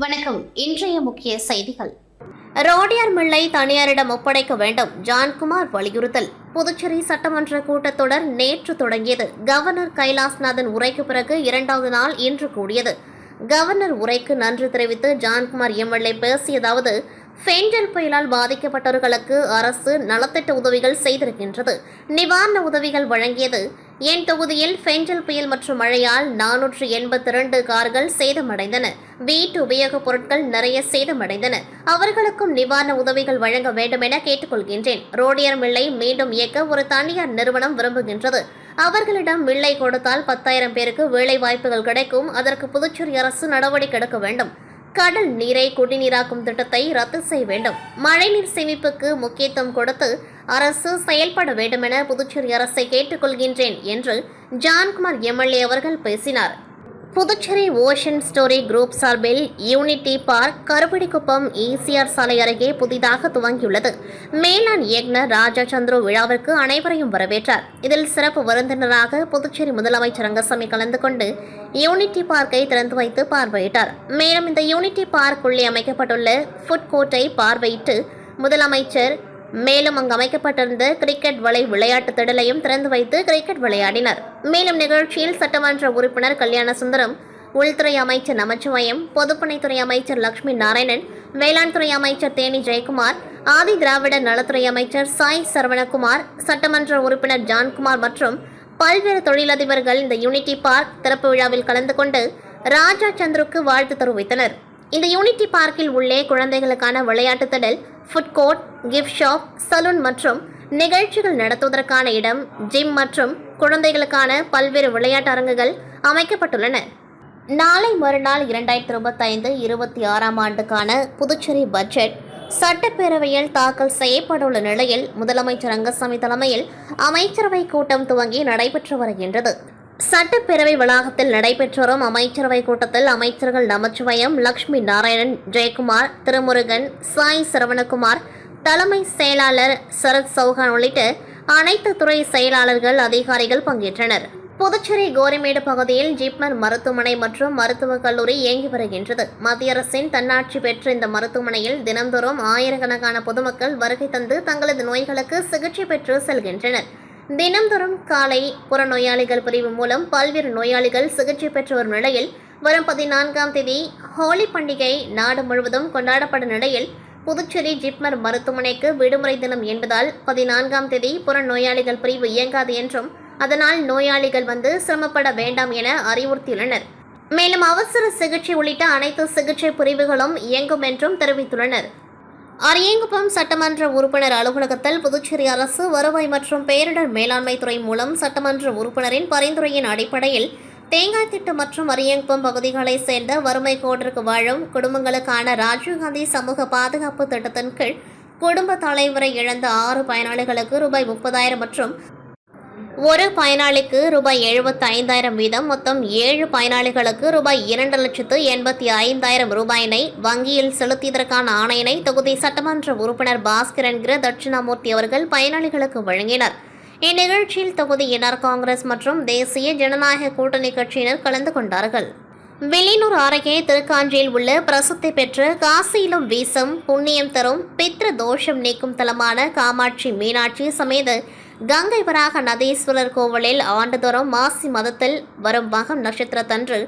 வணக்கம். இன்றைய முக்கிய செய்திகள். ரோடியார் மில்லை தனியாரிடம் ஒப்படைக்க வேண்டும், ஜான்குமார் வலியுறுத்தல். புதுச்சேரி சட்டமன்ற கூட்டத்தொடர் நேற்று தொடங்கியது. கவர்னர் கைலாஸ்நாதன் உரைக்கு பிறகு இரண்டாவது நாள் இன்று கூடியது. கவர்னர் உரைக்கு நன்றி தெரிவித்து ஜான்குமார் எம்எல்ஏ பேசியதாவது: ஃபெஞ்சல் புயலால் பாதிக்கப்பட்டவர்களுக்கு அரசு நலத்திட்ட உதவிகள் செய்திருக்கின்றது, நிவாரண உதவிகள் வழங்கியது. என் தொகுதியில் ஃபெஞ்சல் புயல் மற்றும் மழையால் 482 கார்கள் சேதமடைந்தன, வீட்டு உபயோகப் பொருட்கள் நிறைய சேதமடைந்தன. அவர்களுக்கும் நிவாரண உதவிகள் வழங்க வேண்டும் என கேட்டுக்கொள்கின்றேன். ரோடியார் மில்லை மீண்டும் இயக்க ஒரு தனியார் நிறுவனம் விரும்புகின்றது. அவர்களிடம் மில்லை கொடுத்தால் 10,000 பேருக்கு வேலை வாய்ப்புகள் கிடைக்கும். அதற்கு புதுச்சேரி அரசு நடவடிக்கை எடுக்க வேண்டும். கடல் நீரை குடிநீராக்கும் திட்டத்தை ரத்து செய்ய வேண்டும். மழைநீர் சேமிப்புக்கு முக்கியத்துவம் கொடுத்து அரசு செயல்பட வேண்டும் என புதுச்சேரி அரசை கேட்டுக்கொள்கின்றேன் என்று ஜான்குமார் எம்எல்ஏ அவர்கள் பேசினார். புதுச்சேரி ஓஷன் ஸ்டோரி குரூப் சார்பில் யூனிட்டி பார்க் கருப்படிக்குப்பம் ஈசிஆர் சாலை அருகே புதிதாக துவங்கியுள்ளது. மேலாண் இயக்குநர் ராஜா சந்திரு விழாவிற்கு அனைவரையும் வரவேற்றார். இதில் சிறப்பு விருந்தினராக புதுச்சேரி முதலமைச்சர் ரங்கசாமி கலந்து கொண்டு யூனிட்டி பார்க்கை திறந்து வைத்து பார்வையிட்டார். மேலும் இந்த யூனிட்டி பார்க் உள்ளே அமைக்கப்பட்டுள்ள ஃபுட் கோர்ட்டை பார்வையிட்டு முதலமைச்சர் மேலும் அங்கு அமைக்கப்பட்டிருந்த கிரிக்கெட் வலை விளையாட்டு திடலையும் திறந்து வைத்து கிரிக்கெட் விளையாடினர். மேலும் நிகழ்ச்சியில் சட்டமன்ற உறுப்பினர் கல்யாண சுந்தரம், உள்துறை அமைச்சர் நமச்சிவாயம், பொதுப்பணித்துறை அமைச்சர் லட்சுமி நாராயணன், வேளாண் துறை அமைச்சர் தேனி ஜெயக்குமார், ஆதி திராவிட நலத்துறை அமைச்சர் சாய் சரவணகுமார், சட்டமன்ற உறுப்பினர் ஜான்குமார் மற்றும் பல்வேறு தொழிலதிபர்கள் இந்த யூனிட்டி பார்க் திறப்பு விழாவில் கலந்து கொண்டு ராஜா சந்திருக்கு வாழ்த்து தெரிவித்தனர். இந்த யூனிட்டி பார்க்கில் உள்ளே குழந்தைகளுக்கான விளையாட்டு திடல், food court, gift shop, salon மற்றும் நிகழ்ச்சிகள் நடத்துவதற்கான இடம், ஜிம் மற்றும் குழந்தைகளுக்கான பல்வேறு விளையாட்டு அரங்குகள் அமைக்கப்பட்டுள்ளன. நாளை மறுநாள் 2025-26 ஆண்டுக்கான புதுச்சேரி பட்ஜெட் சட்டப்பேரவையில் தாக்கல் செய்யப்பட்டுள்ள நிலையில் முதலமைச்சர் ரங்கசாமி தலைமையில் அமைச்சரவை கூட்டம் துவங்கி நடைபெற்று வருகின்றது. சட்டப்பேரவை வளாகத்தில் நடைபெற்று வரும் அமைச்சரவை கூட்டத்தில் அமைச்சர்கள் நமச்சிவாயம், லட்சுமி நாராயணன், ஜெயக்குமார், திருமுருகன், சாய் சரவணகுமார், தலைமை செயலாளர் சரத் சௌஹான் உள்ளிட்ட அனைத்து துறை செயலாளர்கள், அதிகாரிகள் பங்கேற்றனர். புதுச்சேரி கோரிமேடு பகுதியில் ஜிப்மர் மருத்துவமனை மற்றும் மருத்துவக் கல்லூரி இயங்கி வருகின்றது. மத்திய அரசின் தன்னாட்சி பெற்ற இந்த மருத்துவமனையில் தினந்தோறும் ஆயிரக்கணக்கான பொதுமக்கள் வருகை தந்து தங்களது நோய்களுக்கு சிகிச்சை பெற்று செல்கின்றனர். தினந்தோறும் காலை புறநோயாளிகள் பிரிவு மூலம் பல்வேறு நோயாளிகள் சிகிச்சை பெற்று வரும் நிலையில் வரும் 14ஆம் தேதி ஹோலி பண்டிகை நாடு முழுவதும் கொண்டாடப்படும் நிலையில் புதுச்சேரி ஜிப்மர் மருத்துவமனைக்கு விடுமுறை தினம் என்பதால் 14ஆம் தேதி புறநோயாளிகள் பிரிவு இயங்காது என்றும் அதனால் நோயாளிகள் வந்து சிரமப்பட வேண்டாம் என அறிவுறுத்தியுள்ளனர். மேலும் அவசர சிகிச்சை உள்ளிட்ட அனைத்து சிகிச்சை பிரிவுகளும் இயங்கும் என்றும் தெரிவித்துள்ளனர். அரியங்குப்பம் சட்டமன்ற உறுப்பினர் அலுவலகத்தில் புதுச்சேரி அரசு வருவாய் மற்றும் பேரிடர் மேலாண்மை துறை மூலம் சட்டமன்ற உறுப்பினரின் பரிந்துரையின் அடிப்படையில் தேங்காய் திட்டு மற்றும் அரியங்குப்பம் பகுதிகளைச் சேர்ந்த வறுமை கோட்டிற்கு வாழும் குடும்பங்களுக்கான ராஜீவ்காந்தி சமூக பாதுகாப்பு திட்டத்தின் கீழ் குடும்ப தலைவரை இழந்த 6 பயனாளிகளுக்கு ரூபாய் 30,000 மற்றும் ஒரு பயனாளிக்கு ரூபாய் 75,000 வீதம் மொத்தம் 7 பயனாளிகளுக்கு ரூபாய் 2,85,000 ரூபாயினை வங்கியில் செலுத்தியதற்கான ஆணையினை தொகுதி சட்டமன்ற உறுப்பினர் பாஸ்கர் என்கிற தட்சிணாமூர்த்தி அவர்கள் பயனாளிகளுக்கு வழங்கினர். இந்நிகழ்ச்சியில் தொகுதியினர் காங்கிரஸ் மற்றும் தேசிய ஜனநாயக கூட்டணி கட்சியினர் கலந்து கொண்டார்கள். வெளியூர் அருகே திருக்காஞ்சியில் உள்ள பிரசித்தி பெற்ற காசியிலும் வீசும் புண்ணியம் தரும் பித்ரு தோஷம் நீக்கும் தலமான காமாட்சி மீனாட்சி சமேத கங்கை வராக நதீஸ்வரர் கோவிலில் ஆண்டுதோறும் மாசி மதத்தில் வரும் மகம் நட்சத்திரத்தன்று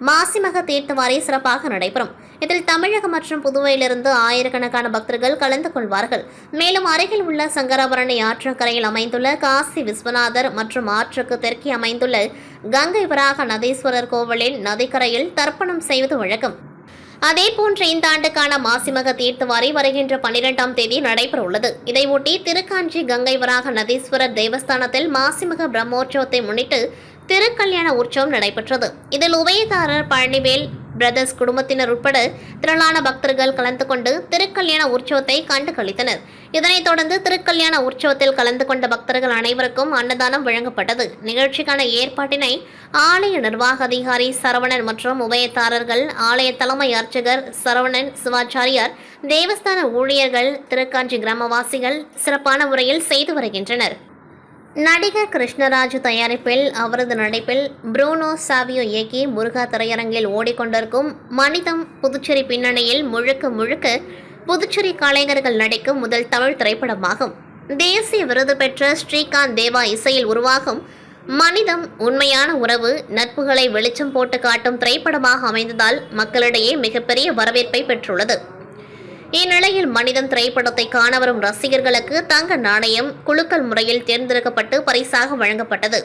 மாசிமக தீர்த்தவாரி சிறப்பாக நடைபெறும். இதில் தமிழகம் மற்றும் புதுவையிலிருந்து ஆயிரக்கணக்கான பக்தர்கள் கலந்து கொள்வார்கள். மேலும் அருகில் உள்ள சங்கராபரணி ஆற்றங்கரையில் அமைந்துள்ள காசி விஸ்வநாதர் மற்றும் ஆற்றுக்கு தெற்கே அமைந்துள்ள கங்கை வராக நதீஸ்வரர் கோவிலின் நதிக்கரையில் தர்ப்பணம் செய்வது வழக்கம். அதேபோன்று இந்த ஆண்டுக்கான மாசிமக தீர்த்தவாரி வருகின்ற 12ஆம் தேதி நடைபெற உள்ளது. இதையொட்டி திருக்காஞ்சி கங்கை வராக நதீஸ்வரர் தேவஸ்தானத்தில் மாசிமக பிரம்மோற்சவத்தை முன்னிட்டு திருக்கல்யாண உற்சவம் நடைபெற்றது. இதில் உபயதாரர் பழனிவேல் பிரதர்ஸ் குடும்பத்தினர் உட்பட திரளான பக்தர்கள் கலந்து கொண்டு திருக்கல்யாண உற்சவத்தை கண்டு களித்தனர். இதனைத் தொடர்ந்து திருக்கல்யாண உற்சவத்தில் கலந்து கொண்ட பக்தர்கள் அனைவருக்கும் அன்னதானம் வழங்கப்பட்டது. நிகழ்ச்சிக்கான ஏற்பாட்டினை ஆலய நிர்வாக அதிகாரி சரவணன் மற்றும் உபயதாரர்கள், ஆலய தலைமை அர்ச்சகர் சரவணன் சிவாச்சாரியார், தேவஸ்தான ஊழியர்கள், திருக்காஞ்சி கிராமவாசிகள் சிறப்பான முறையில் செய்து வருகின்றனர். நடிகர் கிருஷ்ணராஜ் தயாரிப்பில் அவரது நடிப்பில் புரூனோ சாவியோ இயக்கி முருகா திரையரங்கில் ஓடிக்கொண்டிருக்கும் மனிதம் புதுச்சேரி பின்னணியில் முழுக்க முழுக்க புதுச்சேரி கலைஞர்கள் நடிக்கும் முதல் தமிழ் திரைப்படமாகும். தேசிய விருது பெற்ற ஸ்ரீகாந்த் தேவா இசையில் உருவாகும் மனிதம் உண்மையான உறவு நட்புகளை வெளிச்சம் போட்டு காட்டும் திரைப்படமாக அமைந்ததால் மக்களிடையே மிகப்பெரிய வரவேற்பை பெற்றுள்ளது. இந்நிலையில் மனிதம் திரைப்படத்தை காண வரும் ரசிகர்களுக்கு தங்க நாணயம் குலுக்கல் முறையில் தேர்ந்தெடுக்கப்பட்டு பரிசாக வழங்கப்பட்டது.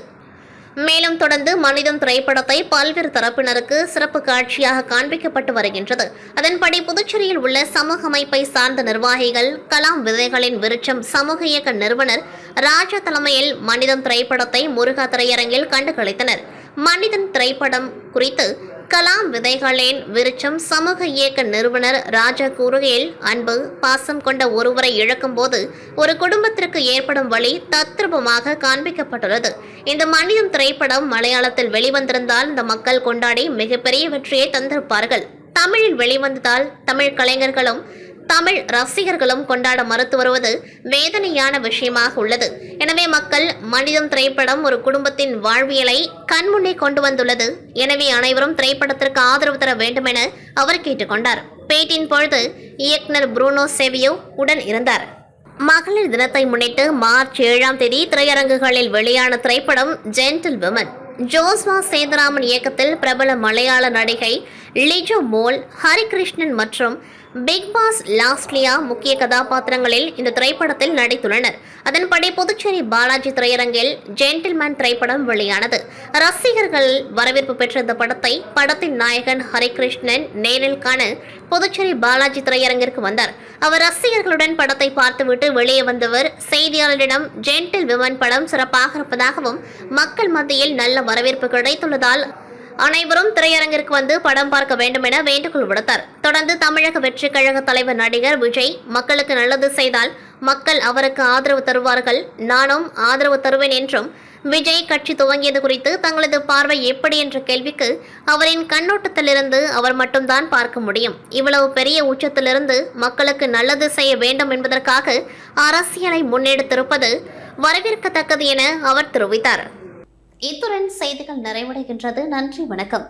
மேலும் தொடர்ந்து மனிதம் திரைப்படத்தை பல்வேறு தரப்பினருக்கு சிறப்பு காட்சியாக காண்பிக்கப்பட்டு வருகின்றது. அதன்படி புதுச்சேரியில் உள்ள சமூக அமைப்பை சார்ந்த நிர்வாகிகள் கலாம் விதைகளின் விருட்சம் சமூக இயக்க நிறுவனர் ராஜா தலைமையில் மனிதம் திரைப்படத்தை முருகா திரையரங்கில் கண்டு களித்தனர். மனிதன் திரைப்படம் குறித்து கலாம் விதைகளின் விருட்சம் சமூக இயக்க நிறுவனர் ராஜா கூறுகையில், அன்பு பாசம் கொண்ட ஒருவரை இழக்கும் போது ஒரு குடும்பத்திற்கு ஏற்படும் வழி தத்ரூபமாக காண்பிக்கப்பட்டுள்ளது. இந்த மனிதம் திரைப்படம் மலையாளத்தில் வெளிவந்திருந்தால் இந்த மக்கள் கொண்டாடி மிகப்பெரிய வெற்றியை தந்திருப்பார்கள். தமிழில் வெளிவந்ததால் தமிழ் கலைஞர்களும் தமிழ் ரசிகர்களும் கொண்டாட மறுத்து வருவது வேதனையான விஷயமாக உள்ளது. எனவே மக்கள் மனிதம் திரைப்படம் ஒரு குடும்பத்தின் வாழ்வியலை கண்முன்னே கொண்டு வந்துள்ளது. எனவே அனைவரும் திரைப்படத்திற்கு ஆதரவு தர வேண்டும் என அவர் கேட்டுக்கொண்டார். பேட்டியின் பொழுது இயக்குனர் புரூனோ சேவியோ உடன் இருந்தார். மகளிர் தினத்தை முன்னிட்டு மார்ச் 7ஆம் தேதி திரையரங்குகளில் வெளியான திரைப்படம் ஜென்டில் விமன். ஜோஸ்வா சேதுராமன் இயக்கத்தில் பிரபல மலையாள நடிகை லிஜோ மோல், ஹரிகிருஷ்ணன் மற்றும் பிக் பாஸ் லாஸ்லியா முக்கிய கதாபாத்திரங்களில் இந்த திரைப்படத்தில் நடித்துள்ளனர். அதன்படி புதுச்சேரி பாலாஜி திரையரங்கில் ஜென்டில்மேன் திரைப்படம் வெளியானது. ரசிகர்கள் வரவேற்பு பெற்ற இந்த படத்தை படத்தின் நாயகன் ஹரிகிருஷ்ணன் நேரில் காண புதுச்சேரி பாலாஜி திரையரங்கிற்கு வந்தார். அவர் ரசிகர்களுடன் படத்தை பார்த்துவிட்டு வெளியே வந்தவர் செய்தியாளரிடம் ஜென்டில் விமன் படம் சிறப்பாக இருப்பதாகவும் மக்கள் மத்தியில் நல்ல வரவேற்பு கிடைத்துள்ளதால் அனைவரும் திரையரங்கிற்கு வந்து படம் பார்க்க வேண்டும் என வேண்டுகோள் விடுத்தார். தொடர்ந்து தமிழக வெற்றி கழக தலைவர் நடிகர் விஜய் மக்களுக்கு நல்லது செய்தால் மக்கள் அவருக்கு ஆதரவு தருவார்கள், நானும் ஆதரவு தருவேன் என்றும், விஜய் கட்சி துவங்கியது குறித்து தங்களது பார்வை எப்படி என்ற கேள்விக்கு அவரின் கண்ணோட்டத்திலிருந்து அவர் மட்டும்தான் பார்க்க முடியும். இவ்வளவு பெரிய உச்சத்திலிருந்து மக்களுக்கு நல்லது செய்ய வேண்டும் என்பதற்காக அரசியலை முன்னெடுத்திருப்பது வரவேற்கத்தக்கது என அவர் தெரிவித்தார். இத்துடன் செய்திகள் நிறைவடைகின்றது. நன்றி, வணக்கம்.